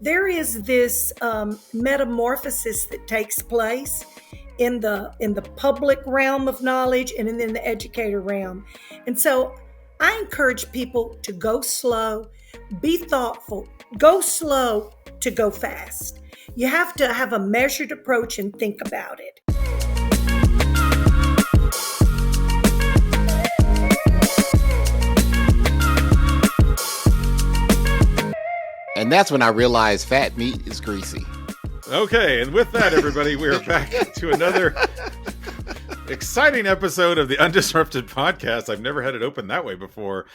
there is this metamorphosis that takes place in the public realm of knowledge and in the educator realm. And so I encourage people to go slow, be thoughtful, go slow to go fast. You have to have a measured approach and think about it. And that's when I realized fat meat is greasy. Okay, and with that, everybody, we're back to another exciting episode of the UnDisruptED podcast. I've never had it open that way before.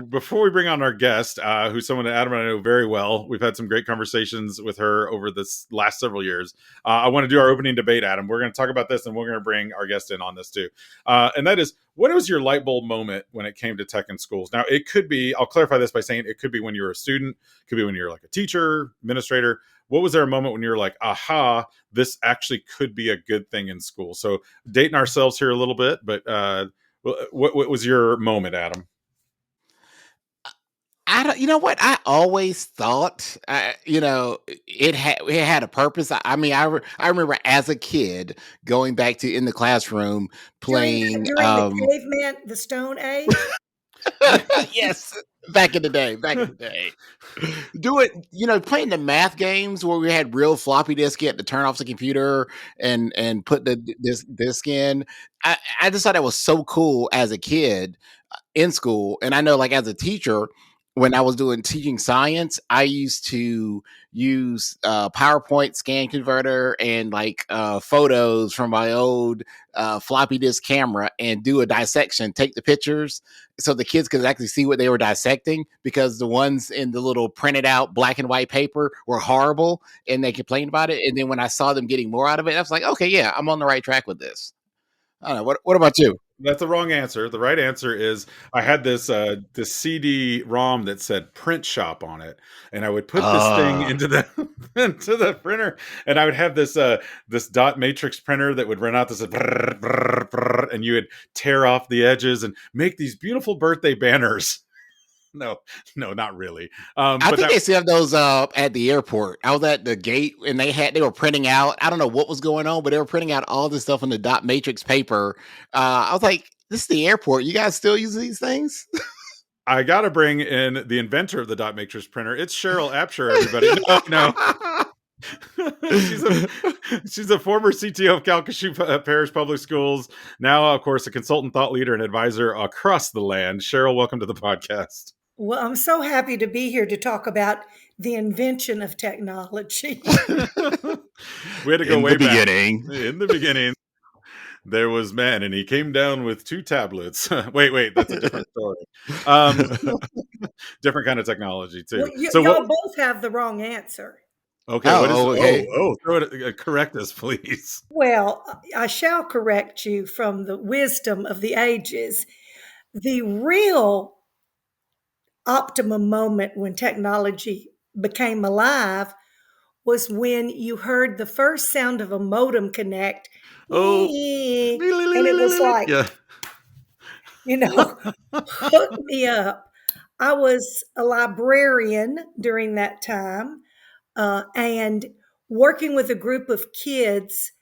Before we bring on our guest, who's someone that Adam and I know very well, we've had some great conversations with her over this last several years. I want to do our opening debate, Adam. We're going to talk about this, and we're going to bring our guest in on this too. And that is, what was your light bulb moment when it came to tech in schools? Now, it could be, I'll clarify this by saying it could be when you were a student, it could be when you're like a teacher, administrator. What was there a moment when you're like, aha, this actually could be a good thing in school? So dating ourselves here a little bit, but what was your moment, Adam? You know what? I always thought, it had a purpose. I remember as a kid going back to in the classroom playing during the caveman, the Stone Age. Yes, back in the day, playing the math games where we had real floppy disk. You had to turn off the computer and put the disk in. I just thought that was so cool as a kid in school, and I know, like, as a teacher, when I was teaching science, I used to use PowerPoint scan converter and photos from my old floppy disk camera and do a dissection, take the pictures so the kids could actually see what they were dissecting, because the ones in the little printed out black and white paper were horrible and they complained about it. And then when I saw them getting more out of it, I was like, okay, yeah, I'm on the right track with this. I don't know. What about you? That's the wrong answer. The right answer is I had this CD-ROM that said print shop on it, and I would put this thing into the printer, and I would have this dot matrix printer that would run out this and you would tear off the edges and make these beautiful birthday banners. No, not really. I think they still have those at the airport. I was at the gate and they were printing out. I don't know what was going on, but they were printing out all this stuff on the dot matrix paper. I was like, this is the airport. You guys still use these things? I got to bring in the inventor of the dot matrix printer. It's Sheryl Abshire, everybody. No. She's a former CTO of Calcasieu Parish Public Schools. Now, of course, a consultant, thought leader, and advisor across the land. Sheryl, welcome to the podcast. Well, I'm so happy to be here to talk about the invention of technology. We had to go way back. In the beginning, there was man, and he came down with 2 tablets. Wait, that's a different story. Different kind of technology, too. Well, y'all both have the wrong answer. Okay, throw it, correct us, please. Well, I shall correct you from the wisdom of the ages. The real optimum moment when technology became alive was when you heard the first sound of a modem connect. And it was like, hook me up. I was a librarian during that time and working with a group of kids,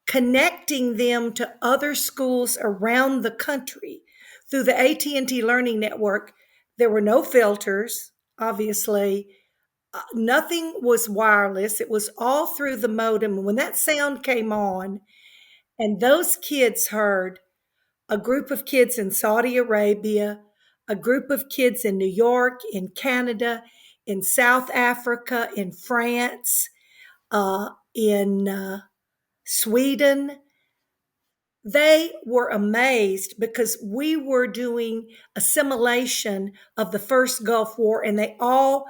connecting them to other schools around the country through the AT&T Learning Network. There were no filters, obviously. Nothing was wireless. It was all through the modem. When that sound came on, and those kids heard a group of kids in Saudi Arabia, a group of kids in New York, in Canada, in South Africa, in France, in Sweden, they were amazed because we were doing a simulation of the first Gulf War, and they all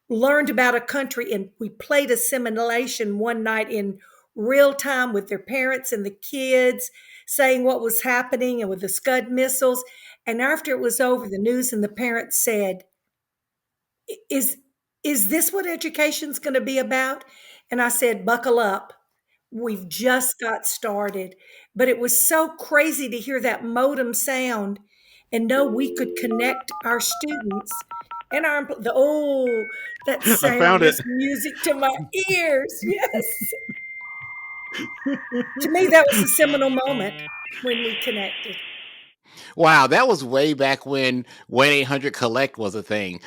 learned about a country, and we played a simulation one night in real time with their parents and the kids, saying what was happening and with the Scud missiles. And after it was over, the news and the parents said, is this what education's going to be about? And I said, buckle up. We've just got started. But it was so crazy to hear that modem sound and know we could connect our students And that I found sound it. is music to my ears. Yes. To me, that was a seminal moment when we connected. Wow, that was way back when 1-800-COLLECT was a thing.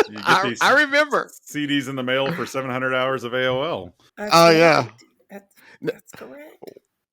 You get these I remember. CDs in the mail for 700 hours of AOL. That's Oh yeah. right. That's correct.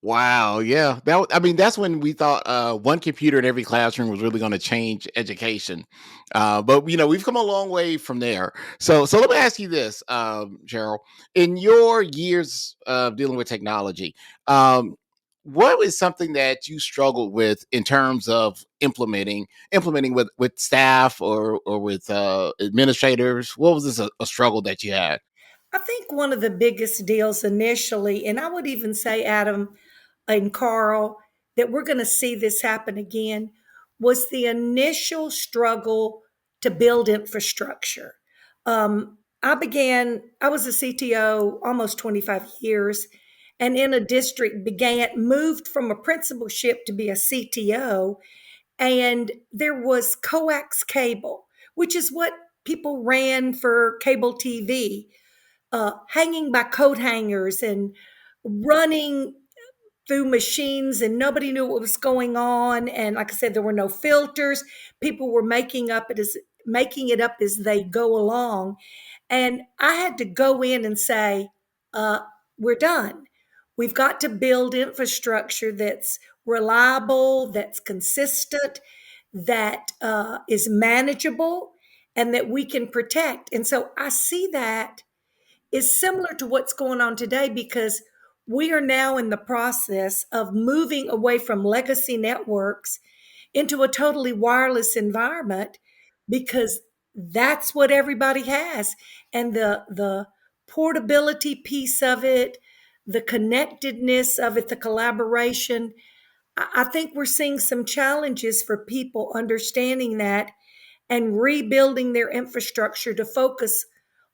Wow, yeah. I mean, that's when we thought one computer in every classroom was really going to change education. But we've come a long way from there. So let me ask you this, Cheryl. In your years of dealing with technology, what was something that you struggled with in terms of implementing with staff or with administrators? What was a struggle that you had? I think one of the biggest deals initially, and I would even say, Adam and Carl, that we're going to see this happen again, was the initial struggle to build infrastructure. I was a CTO almost 25 years, and in a district moved from a principalship to be a CTO, and there was coax cable, which is what people ran for cable TV, hanging by coat hangers and running through machines, and nobody knew what was going on. And like I said, there were no filters. People were making it up as they go along. And I had to go in and say, we're done. We've got to build infrastructure that's reliable, that's consistent, that is manageable, and that we can protect. And so I see that is similar to what's going on today, because we are now in the process of moving away from legacy networks into a totally wireless environment, because that's what everybody has. And the portability piece of it, the connectedness of it, the collaboration, I think we're seeing some challenges for people understanding that and rebuilding their infrastructure to focus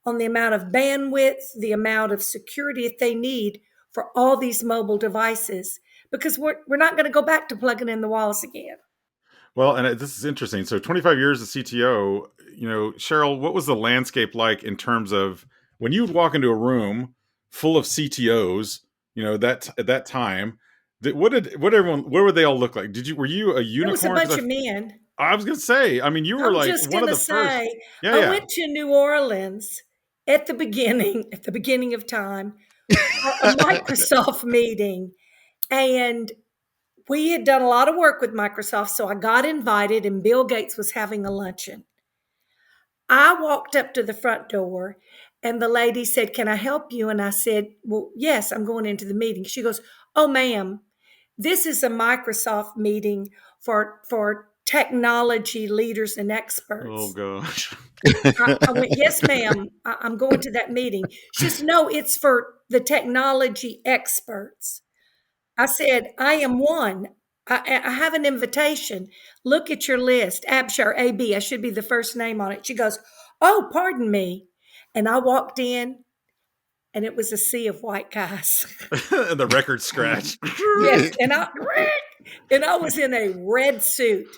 on the amount of bandwidth, the amount of security that they need for all these mobile devices, because we're not going to go back to plugging in the walls again. Well, and this is interesting. So 25 years as CTO, Cheryl, what was the landscape like in terms of when you would walk into a room full of CTOs, that at that time, what would they all look like? Were you a It was a unicorn? bunch of men. I was going to say, I mean, you were I'm like just one going of to the first. say, Yeah, I yeah. went to New Orleans at the beginning of time, for a Microsoft meeting, and we had done a lot of work with Microsoft. So I got invited, and Bill Gates was having a luncheon. I walked up to the front door, and the lady said, "Can I help you?" And I said, "Well, yes, I'm going into the meeting." She goes, "Oh, ma'am, this is a Microsoft meeting for technology leaders and Oh, experts." gosh. I went, "Yes, ma'am, I'm going to that meeting." She says, "No, it's for the technology experts." I said, "I am one. I have an invitation. Look at your list. Abshire, AB. I should be the first name on it." She goes, "Oh, pardon me." And I walked in, and it was a sea of white guys. And the record scratch. Yes. And I was in a red suit.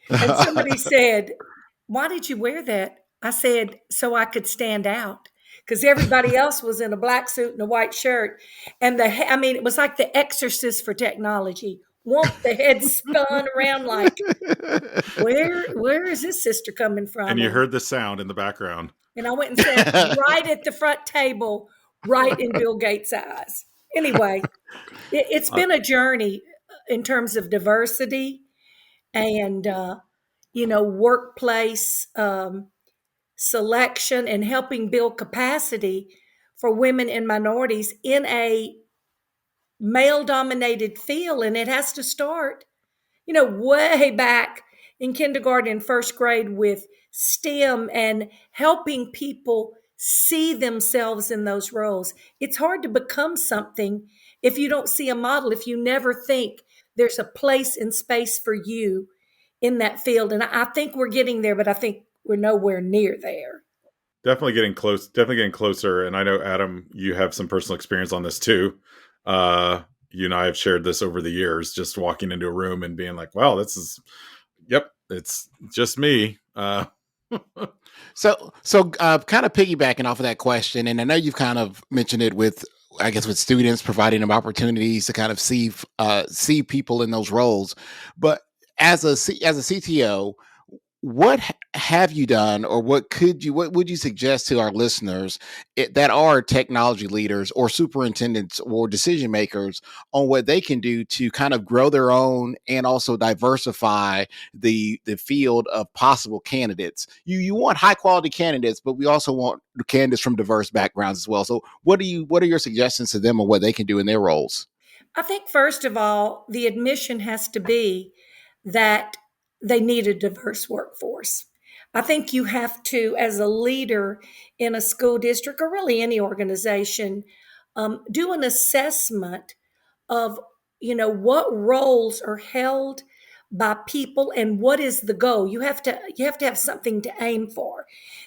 And somebody said, "Why did you wear that?" I said, "So I could stand out." Because everybody else was in a black suit and a white shirt. And it was like The Exorcist for technology. Whoop, the head spun around like, where is this sister coming from? And you heard the sound in the background. And I went and sat right at the front table, right in Bill Gates' eyes. Anyway, it's been a journey in terms of diversity and, workplace selection, and helping build capacity for women and minorities in a male dominated field. And it has to start, way back in kindergarten and first grade with STEM and helping people see themselves in those roles. It's hard to become something if you don't see a model, if you never think there's a place and space for you in that field. And I think we're getting there, but I think we're nowhere near there. Definitely getting close. Definitely getting closer. And I know, Adam, you have some personal experience on this too. You and I have shared this over the years, just walking into a room and being like, wow, this is Yep, it's just me. So kind of piggybacking off of that question, and I know you've kind of mentioned it with, I guess, with students, providing them opportunities to kind of see people in those roles. But as a CTO, what have you done, or what would you suggest to our listeners that are technology leaders or superintendents or decision makers on what they can do to kind of grow their own and also diversify the field of possible candidates? You want high quality candidates, but we also want candidates from diverse backgrounds as well. So what are your suggestions to them on what they can do in their roles? I think, first of all, the admission has to be that they need a diverse workforce. I think you have to, as a leader in a school district or really any organization, do an assessment of, what roles are held by people and what is the goal. You have to have something to aim for.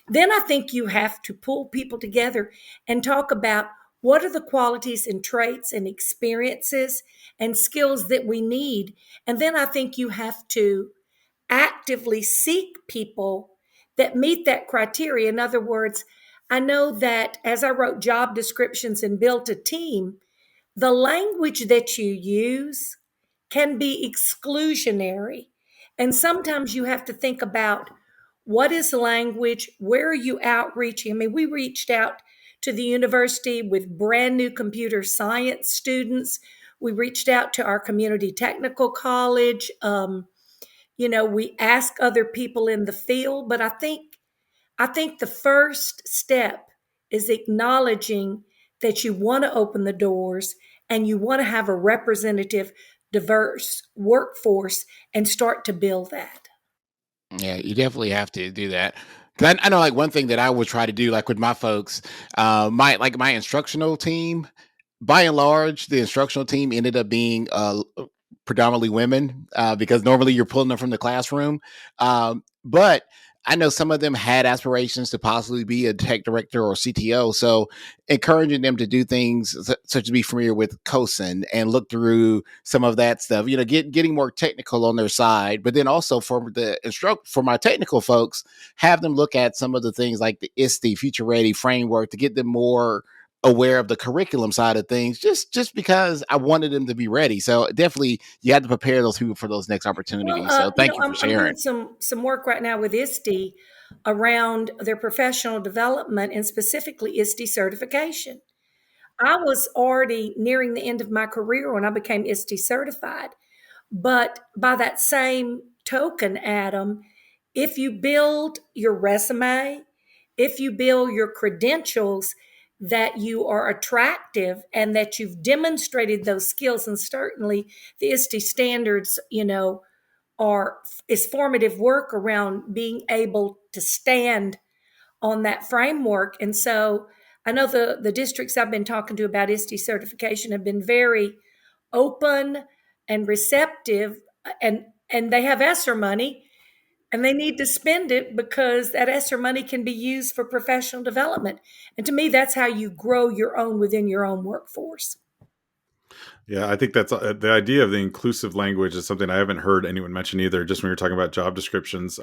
Then I think you have to pull people together and talk about what are the qualities and traits and experiences and skills that we need. And then I think you have to actively seek people that meet that criteria. In other words, I know that as I wrote job descriptions and built a team, the language that you use can be exclusionary. And sometimes you have to think about what is language, where are you outreaching? I mean, we reached out to the university with brand new computer science students. We reached out to our community technical college. We ask other people in the field, but I think the first step is acknowledging that you want to open the doors and you want to have a representative, diverse workforce and start to build that. Yeah, you definitely have to do that. 'Cause I know, like, one thing that I would try to do, like with my folks, my instructional team, by and large, the instructional team ended up being predominantly women, because normally you're pulling them from the classroom. But I know some of them had aspirations to possibly be a tech director or CTO. So encouraging them to do things such as be familiar with COSIN and look through some of that stuff, getting more technical on their side. But then also for my technical folks, have them look at some of the things like the ISTE Future Ready framework to get them more aware of the curriculum side of things, just because I wanted them to be ready. So definitely you have to prepare those people for those next Well, opportunities. So thank you for I'm doing sharing. some work right now with ISTE around their professional development and specifically ISTE certification. I was already nearing the end of my career when I became ISTE certified. But by that same token, Adam, if you build your resume, if you build your credentials that you are attractive and that you've demonstrated those skills, and certainly the ISTE standards, are is formative work around being able to stand on that framework. And so I know the districts I've been talking to about ISTE certification have been very open and receptive, and they have ESSER money and they need to spend it because that ESSER money can be used for professional development. And to me, that's how you grow your own within your own workforce. Yeah, I think that's the idea of the inclusive language is something I haven't heard anyone mention either. Just when you're talking about job descriptions,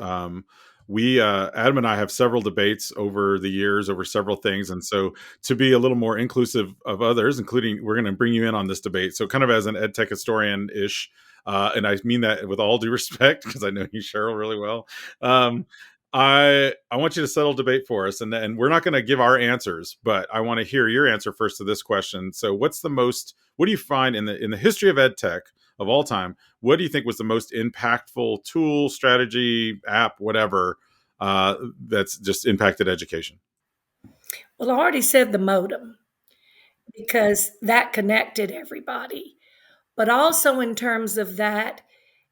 we Adam and I have several debates over the years over several things, and so to be a little more inclusive of others, including we're going to bring you in on this debate. So, kind of as an ed tech historian ish, and I mean that with all due respect because I know you, Cheryl, really well. Um, I want you to settle debate for us, and we're not going to give our answers, but I want to hear your answer first to this question. So, what do you find in the history of ed tech of all time? What do you think was the most impactful tool, strategy, app, whatever, that's just impacted education? Well, I already said the modem because that connected everybody. But also, in terms of that,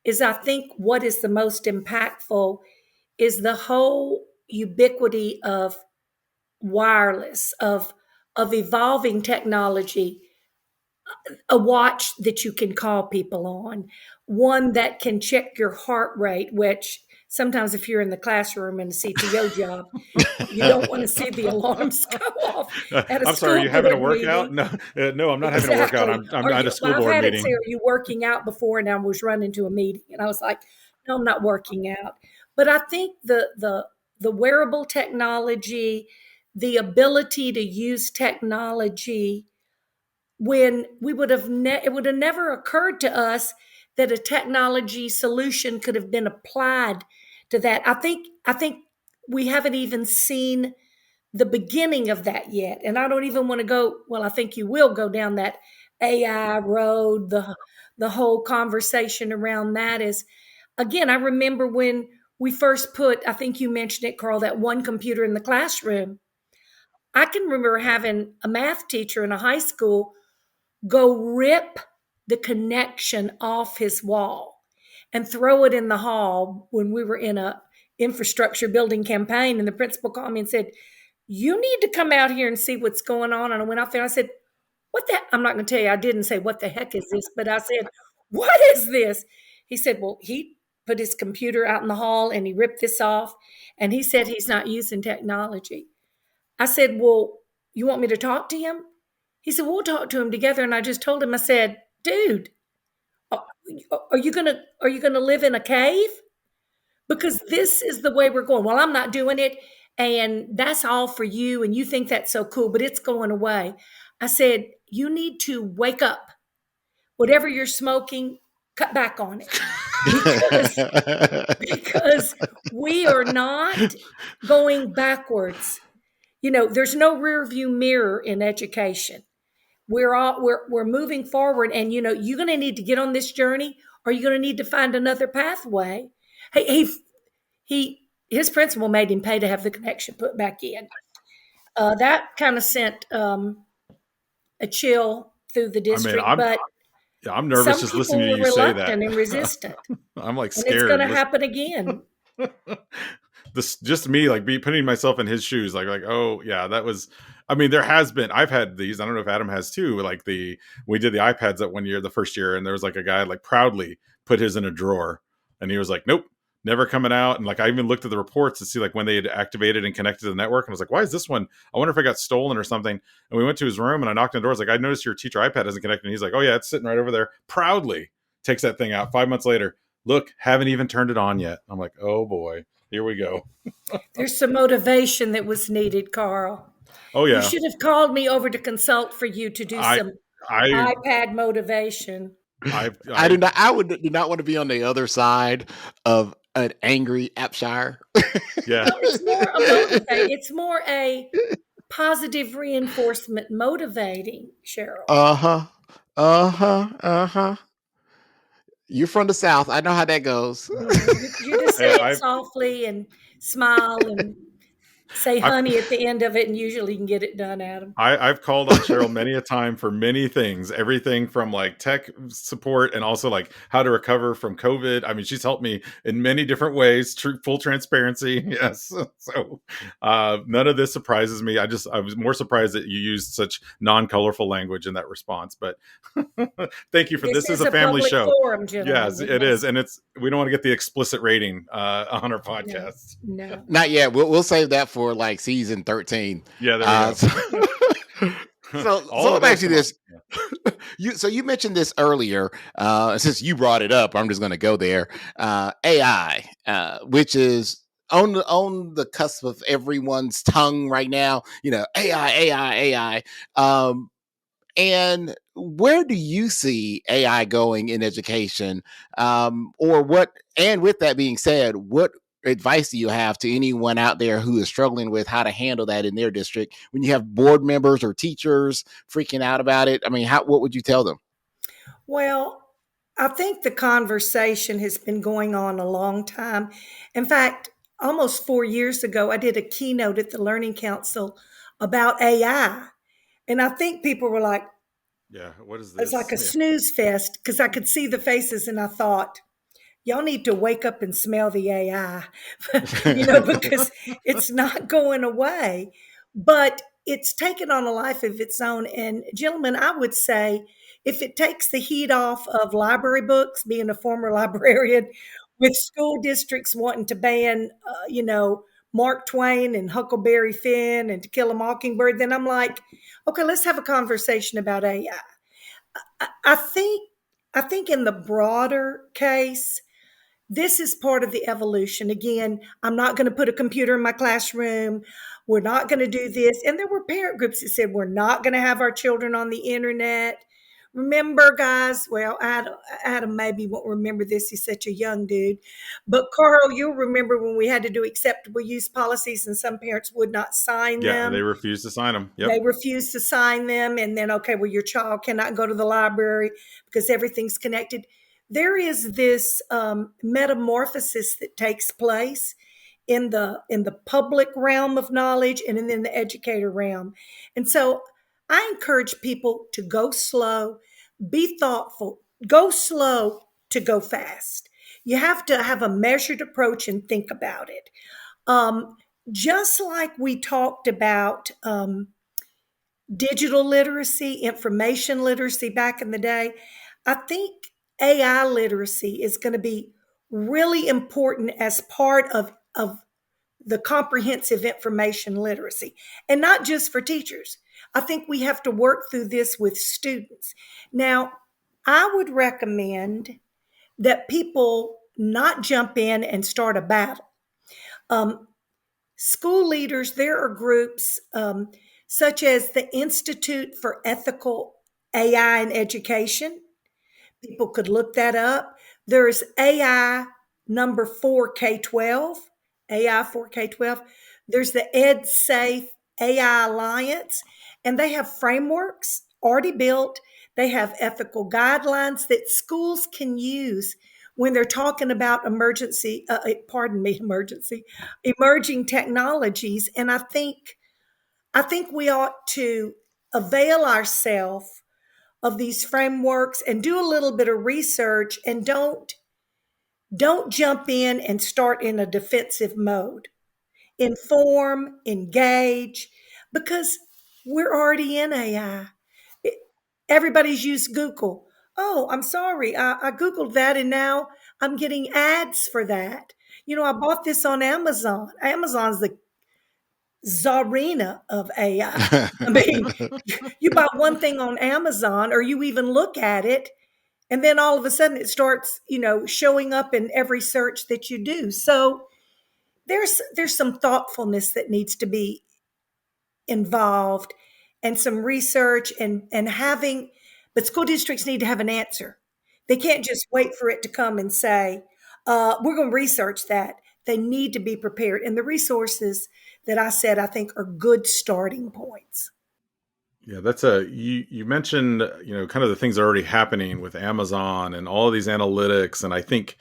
is I think what is the most impactful is the whole ubiquity of wireless, of evolving technology, a watch that you can call people on, one that can check your heart rate, which sometimes if you're in the classroom in a CTO job, you don't want to see the alarms go off at a I'm sorry, are school you having a board workout? meeting. No, no, I'm not having a workout. Exactly. I'm Are at you, a school well, I've board had it say, meeting. are you working out before? And I was running to a meeting. And I was like, No, I'm not working out. But I think the wearable technology, the ability to use technology, when we would have it would have never occurred to us that a technology solution could have been applied to that. I think we haven't even seen the beginning of that yet. And I don't even want to go, well, I think you will go down that AI road. The whole conversation around that is, again, I remember when we first put, I think you mentioned it, Carl, that one computer in the classroom. I can remember having a math teacher in a high school go rip the connection off his wall and throw it in the hall when we were in a infrastructure building campaign. And the principal called me and said, you need to come out here and see what's going on. And I went out there and I said, what the, I'm not going to tell you, I didn't say, what the heck is this? But I said, what is this? He said, well, he put his computer out in the hall and he ripped this off. And he said he's not using technology. I said, well, you want me to talk to him? He said, we'll talk to him together. And I just told him, I said, dude, are you gonna live in a cave? Because this is the way we're going. Well, I'm not doing it, and that's all for you, and you think that's so cool, but it's going away. I said, you need to wake up. Whatever you're smoking, cut back on it. Because we are not going backwards. There's no rear view mirror in education. We're moving forward, and you're going to need to get on this journey, or you're going to need to find another pathway. His principal made him pay to have the connection put back in. That kind of sent a chill through the district. But I'm nervous just listening to you say that. And resistant. I'm like and scared. It's going to happen again. This just me like putting myself in his shoes, like oh yeah, that was. I mean, I've had these. I don't know if Adam has too. Like we did the iPads that one year, the first year, and there was like a guy like proudly put his in a drawer, and he was like, nope, never coming out. And like I even looked at the reports to see like when they had activated and connected to the network, and I was like, why is this one? I wonder if it got stolen or something. And we went to his room, and I knocked on the door. I was like, I noticed your teacher iPad isn't connected. And he's like, oh yeah, it's sitting right over there. Proudly takes that thing out. 5 months later, look, haven't even turned it on yet. I'm like, oh boy, here we go. There's some motivation that was needed, Carl. Oh yeah, you should have called me over to consult for you to do some iPad motivation. I do not want to be on the other side of an angry Abshire. Yeah, no, it's more a motivate. It's more a positive reinforcement, motivating, Sheryl. You're from the South. I know how that goes. You just say it softly and smile and say honey at the end of it, and usually you can get it done, Adam. I've called on Sheryl many a time for many things, everything from like tech support and also like how to recover from COVID. I mean, she's helped me in many different ways, full transparency. Yes. So none of this surprises me. I was more surprised that you used such non-colorful language in that response, but thank you for this is a family show. Forum, yes, it is. And we don't want to get the explicit rating on our podcast. No. Not yet. We'll save that for like season 13. Yeah, there we go. So let me ask you this. You mentioned this earlier. Since you brought it up, I'm just going to go there. AI, which is on the cusp of everyone's tongue right now. AI. And where do you see AI going in education? Or what? And with that being said, what advice do you have to anyone out there who is struggling with how to handle that in their district when you have board members or teachers freaking out about it? I mean, what would you tell them? Well, I think the conversation has been going on a long time. In fact, almost 4 years ago, I did a keynote at the Learning Council about AI. And I think people were like, yeah, what is this? It's like a snooze fest, because I could see the faces and I thought, y'all need to wake up and smell the AI, because it's not going away. But it's taken on a life of its own. And gentlemen, I would say if it takes the heat off of library books, being a former librarian, with school districts wanting to ban, Mark Twain and Huckleberry Finn and To Kill a Mockingbird, then I'm like, okay, let's have a conversation about AI. I think in the broader case, this is part of the evolution. Again, I'm not going to put a computer in my classroom. We're not going to do this. And there were parent groups that said, we're not going to have our children on the internet. Remember, guys, well, Adam maybe won't remember this. He's such a young dude. But Carl, you'll remember when we had to do acceptable use policies and some parents would not sign Yeah, they them. refuse to sign them. They Yep. refuse to sign them. And then, okay, well, your child cannot go to the library because everything's connected. There is this metamorphosis that takes place in the public realm of knowledge and in the educator realm. And so I encourage people to go slow, be thoughtful, go slow to go fast. You have to have a measured approach and think about it. Just like we talked about digital literacy, information literacy back in the day, I think AI literacy is going to be really important as part of the comprehensive information literacy, and not just for teachers. I think we have to work through this with students. Now, I would recommend that people not jump in and start a battle. School leaders, there are groups such as the Institute for Ethical AI in Education. People could look that up. There's AI number 4 K-12, AI 4 K-12. There's the EdSafe AI Alliance, and they have frameworks already built. They have ethical guidelines that schools can use when they're talking about emerging technologies. And I think we ought to avail ourselves of these frameworks and do a little bit of research, and don't jump in and start in a defensive mode. Inform, engage, because we're already in AI. Everybody's used Google. Oh, I'm sorry. I Googled that and now I'm getting ads for that. I bought this on Amazon. Amazon's the czarina of AI. I mean, you buy one thing on Amazon or you even look at it, and then all of a sudden it starts, showing up in every search that you do. So there's some thoughtfulness that needs to be involved, and some research and having, but school districts need to have an answer. They can't just wait for it to come and say, we're going to research that. They need to be prepared. And the resources that I said, I think are good starting points. Yeah, you mentioned, kind of the things that are already happening with Amazon and all of these analytics. And I think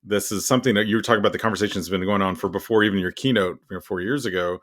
this is something that you were talking about. The conversation has been going on for before even your keynote, 4 years ago.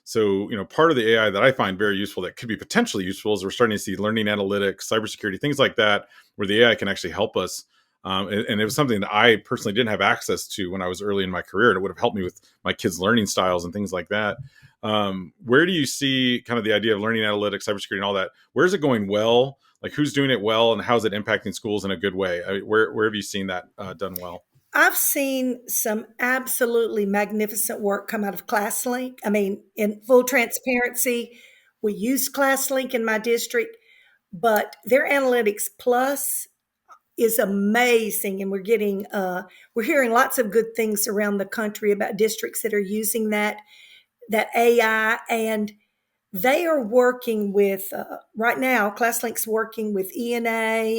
So, part of the AI that I find very useful, that could be potentially useful, is we're starting to see learning analytics, cybersecurity, things like that, where the AI can actually help us. And it was something that I personally didn't have access to when I was early in my career, and it would have helped me with my kids' learning styles and things like that. Where do you see kind of the idea of learning analytics, cybersecurity, and all that? Where's it going well? Like, who's doing it well, and how's it impacting schools in a good way? Where have you seen that done well? I've seen some absolutely magnificent work come out of ClassLink. I mean, in full transparency, we use ClassLink in my district, but their Analytics Plus is amazing, and we're hearing lots of good things around the country about districts that are using that AI, and they are working with right now. ClassLink's working with ENA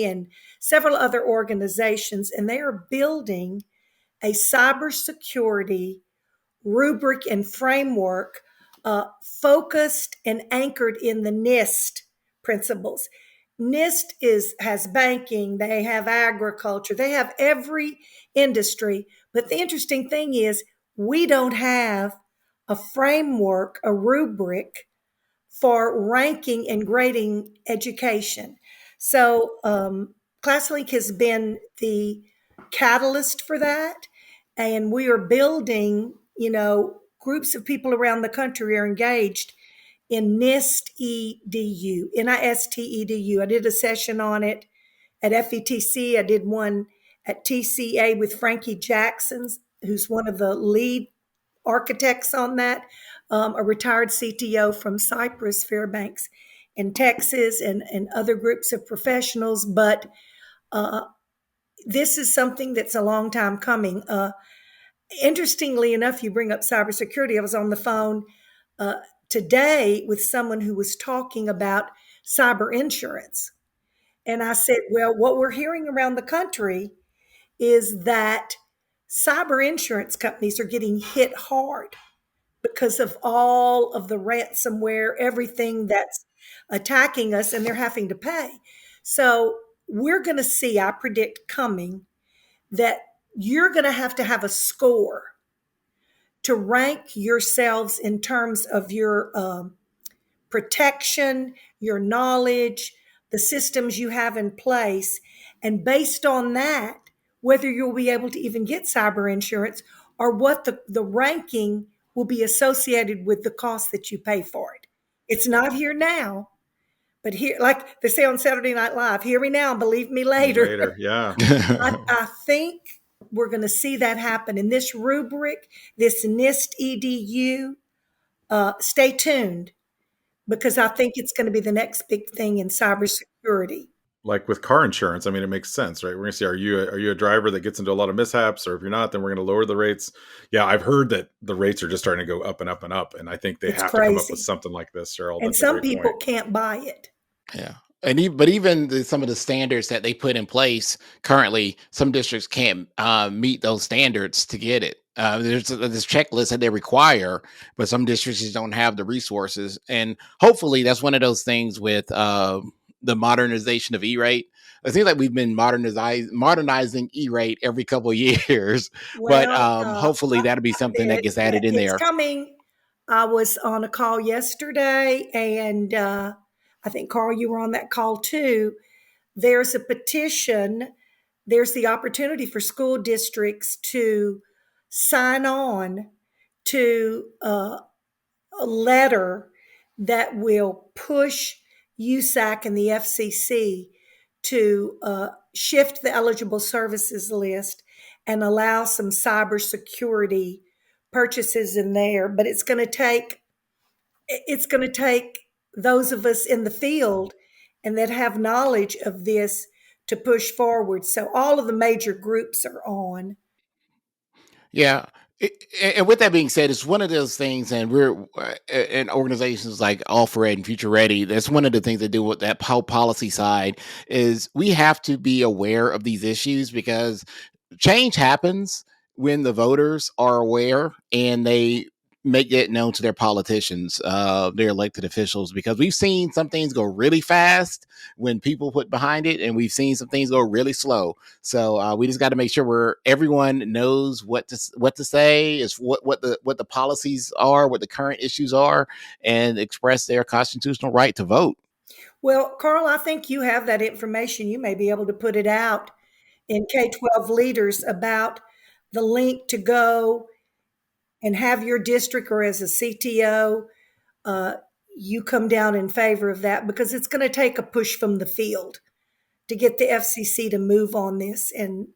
and several other organizations, and they are building a cybersecurity rubric and framework focused and anchored in the NIST principles. NIST has banking, they have agriculture, they have every industry. But the interesting thing is, we don't have a framework, a rubric for ranking and grading education. So ClassLink has been the catalyst for that. And we are building, groups of people around the country are engaged in NIST EDU, NIST EDU. I did a session on it at FETC. I did one at TCA with Frankie Jackson, who's one of the lead architects on that, a retired CTO from Cypress, Fairbanks, in Texas, and other groups of professionals. But this is something that's a long time coming. Interestingly enough, you bring up cybersecurity. I was on the phone uh, today with someone who was talking about cyber insurance. And I said, well, what we're hearing around the country is that cyber insurance companies are getting hit hard because of all of the ransomware, everything that's attacking us, and they're having to pay. So we're going to see, I predict coming, that you're going to have a score to rank yourselves in terms of your protection, your knowledge, the systems you have in place. And based on that, whether you'll be able to even get cyber insurance or what the ranking will be associated with the cost that you pay for it. It's not here now, but here, like they say on Saturday Night Live, hear me now, believe me later. Later, yeah. I think we're going to see that happen in this rubric, this NIST EDU. Stay tuned because I think it's going to be the next big thing in cybersecurity. Like with car insurance, I mean, it makes sense, right? We're going to see, are you a driver that gets into a lot of mishaps, or if you're not, then we're going to lower the rates. Yeah, I've heard that the rates are just starting to go up and up and up, and I think they It's have to come up with crazy. something like this, Cheryl. And That's a some great people point. can't buy it. Yeah. But even some of the standards that they put in place currently, some districts can't meet those standards to get it. There's this checklist that they require, but some districts just don't have the resources. And hopefully, that's one of those things with the modernization of E-rate. It seems like we've been modernizing E-rate every couple of years, but Well, hopefully that'll be something that gets added in it's there. coming. I was on a call yesterday, and I think, Carl, you were on that call too. There's a petition. There's the opportunity for school districts to sign on to a letter that will push USAC and the FCC to shift the eligible services list and allow some cybersecurity purchases in there. But it's going to take those of us in the field and that have knowledge of this to push forward. So all of the major groups are on. Yeah. And with that being said, it's one of those things, and we're in organizations like All for Ed and Future Ready. That's one of the things that do with that policy side is we have to be aware of these issues because change happens when the voters are aware and they make it known to their politicians, their elected officials, because we've seen some things go really fast when people put behind it, and we've seen some things go really slow. So we just got to make sure everyone knows what to say, is what the policies are, what the current issues are, and express their constitutional right to vote. Well, Carl, I think you have that information. You may be able to put it out in K-12 leaders about the link to go and have your district, or as a CTO, you come down in favor of that, because it's going to take a push from the field to get the FCC to move on this and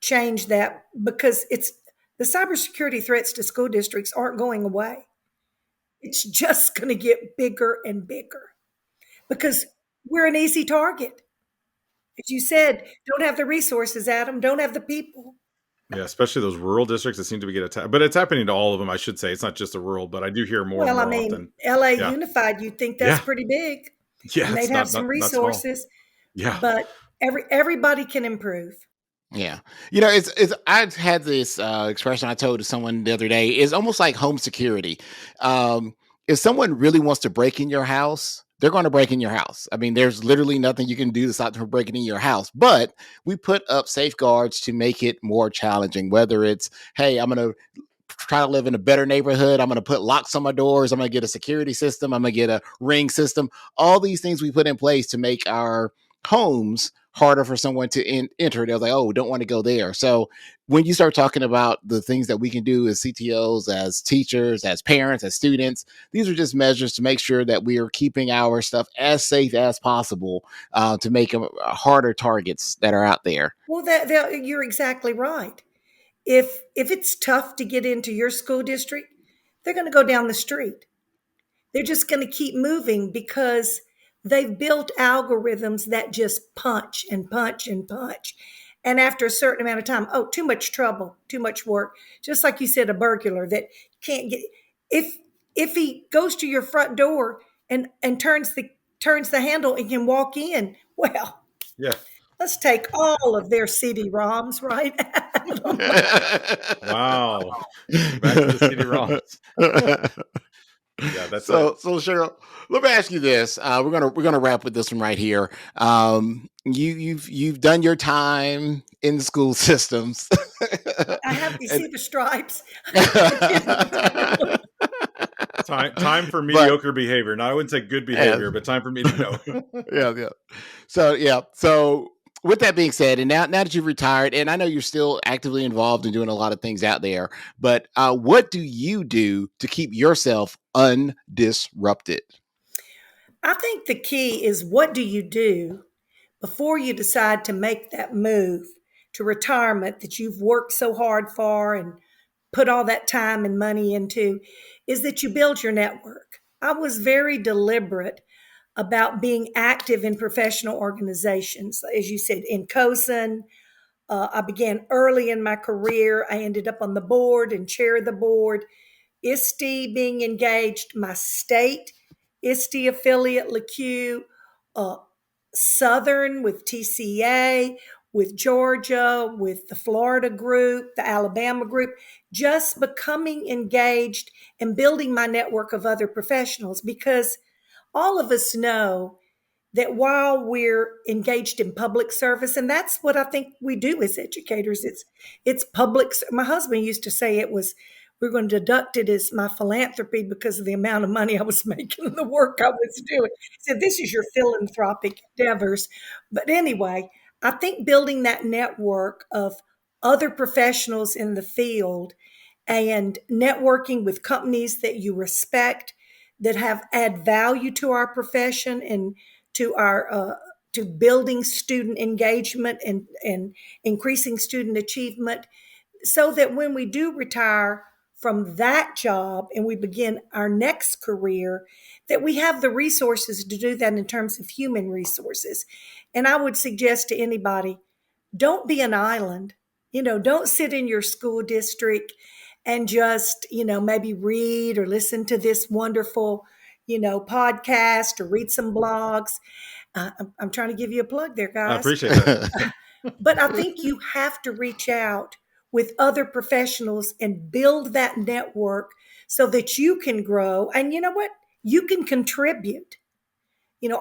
change that, because it's the cybersecurity threats to school districts aren't going away. It's just going to get bigger and bigger because we're an easy target. As you said, don't have the resources, Adam, don't have the people. Yeah, especially those rural districts that seem to be get attacked. But it's happening to all of them, I should say. It's not just a rural, but I do hear more and Well, I more mean, often. LA Yeah. Unified, you'd think that's Yeah. pretty big, Yeah, and they'd it's have not some not small. resources, Yeah. but everybody can improve. Yeah. It's I've had this expression I told to someone the other day. It's almost like home security. If someone really wants to break in your house, they're going to break in your house. I mean, there's literally nothing you can do to stop them from breaking in your house. But we put up safeguards to make it more challenging, whether it's, hey, I'm going to try to live in a better neighborhood. I'm going to put locks on my doors. I'm going to get a security system. I'm going to get a ring system. All these things we put in place to make our homes harder for someone to enter. They're like, oh, don't want to go there. So when you start talking about the things that we can do as CTOs, as teachers, as parents, as students, these are just measures to make sure that we are keeping our stuff as safe as possible, to make them harder targets that are out there. Well, you're exactly right. If it's tough to get into your school district, they're going to go down the street. They're just going to keep moving because they've built algorithms that just punch and punch and punch. And after a certain amount of time, oh, too much trouble, too much work. Just like you said, a burglar that can't get, if he goes to your front door and turns the handle and can walk in, well, Yeah. let's take all of their CD-ROMs, right? Wow. Back to the CD-ROMs. Yeah, that's so Sheryl, let me ask you this. We're gonna wrap with this one right here. You've done your time in the school systems. I have you see the stripes. time for mediocre behavior. Now I wouldn't say good behavior, but time for me to know. Yeah. So with that being said, and now that you've retired, and I know you're still actively involved in doing a lot of things out there, but what do you do to keep yourself undisrupted? I think the key is, what do you do before you decide to make that move to retirement that you've worked so hard for and put all that time and money into, is that you build your network. I was very deliberate about being active in professional organizations. As you said, in COSN, I began early in my career. I ended up on the board and chair of the board. ISTE, being engaged, my state ISTE affiliate, LeCue, Southern with TCA, with Georgia, with the Florida group, the Alabama group, just becoming engaged and building my network of other professionals, because all of us know that while we're engaged in public service, and that's what I think we do as educators, it's public. My husband used to say we're going to deduct it as my philanthropy because of the amount of money I was making and the work I was doing. He said, this is your philanthropic endeavors. But anyway, I think building that network of other professionals in the field and networking with companies that you respect, that have add value to our profession and to our to building student engagement and increasing student achievement, so that when we do retire from that job and we begin our next career, that we have the resources to do that in terms of human resources. And I would suggest to anybody, don't be an island. Don't sit in your school district and just, maybe read or listen to this wonderful, podcast or read some blogs. I'm trying to give you a plug there, guys. I appreciate that. But I think you have to reach out with other professionals and build that network so that you can grow. And you know what? You can contribute.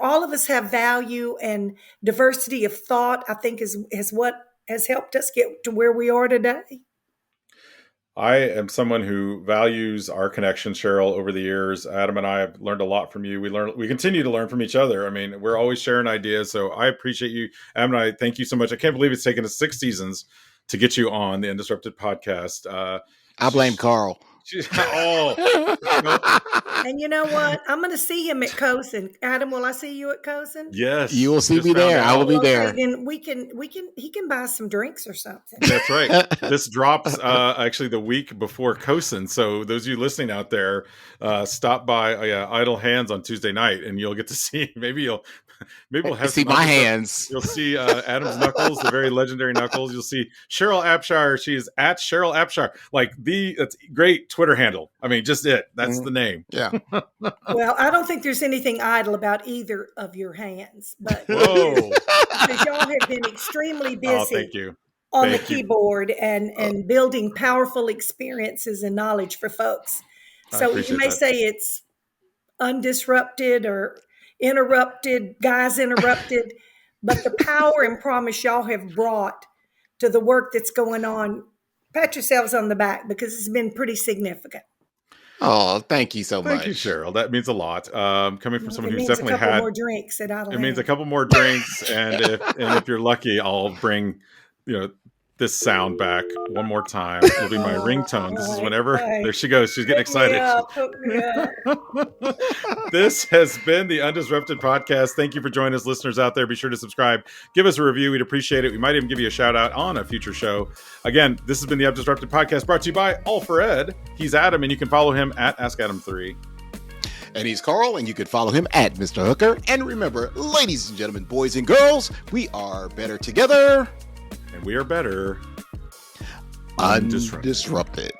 All of us have value, and diversity of thought, I think, is what has helped us get to where we are today. I am someone who values our connection, Sheryl, over the years. Adam and I have learned a lot from you. We continue to learn from each other. I mean, we're always sharing ideas. So I appreciate you. Adam and I, thank you so much. I can't believe it's taken us 6 seasons to get you on the UnDisrupted podcast. I blame Carl. And you know what? I'm going to see him at COSN. Adam, will I see you at COSN? Yes, you will see me there. I will be there. Then he can buy some drinks or something. That's right. This drops actually the week before COSN. So those of you listening out there, stop by Idle Hands on Tuesday night, and you'll get to see. Maybe we'll have see my hands. You'll see Adam's knuckles, the very legendary knuckles. You'll see Sheryl Abshire. She's at Sheryl Abshire. That's great Twitter handle. I mean, just it. That's the name. Yeah. Well, I don't think there's anything idle about either of your hands, but whoa, because y'all have been extremely busy. Oh, thank you. On the keyboard and building powerful experiences and knowledge for folks. So you may say it's undisrupted or interrupted, guys interrupted, but the power and promise y'all have brought to the work that's going on, pat yourselves on the back, because it's been pretty significant. Oh, thank you so much. Thank you, Sheryl. That means a lot. Coming from someone who's definitely a couple more drinks at Idle Hands. It means a couple more drinks, and if you're lucky, I'll bring this sound back one more time. It'll be my ringtone. This is whenever there she goes. She's getting excited. Hook me up. This has been the UnDisrupted podcast. Thank you for joining us, listeners out there. Be sure to subscribe. Give us a review. We'd appreciate it. We might even give you a shout out on a future show. Again, this has been the UnDisrupted podcast, brought to you by All for Ed. He's Adam, and you can follow him at AskAdam3. And he's Carl, and you can follow him at Mr. Hooker. And remember, ladies and gentlemen, boys and girls, we are better together. And we are better. UnDisrupted. UnDisrupted.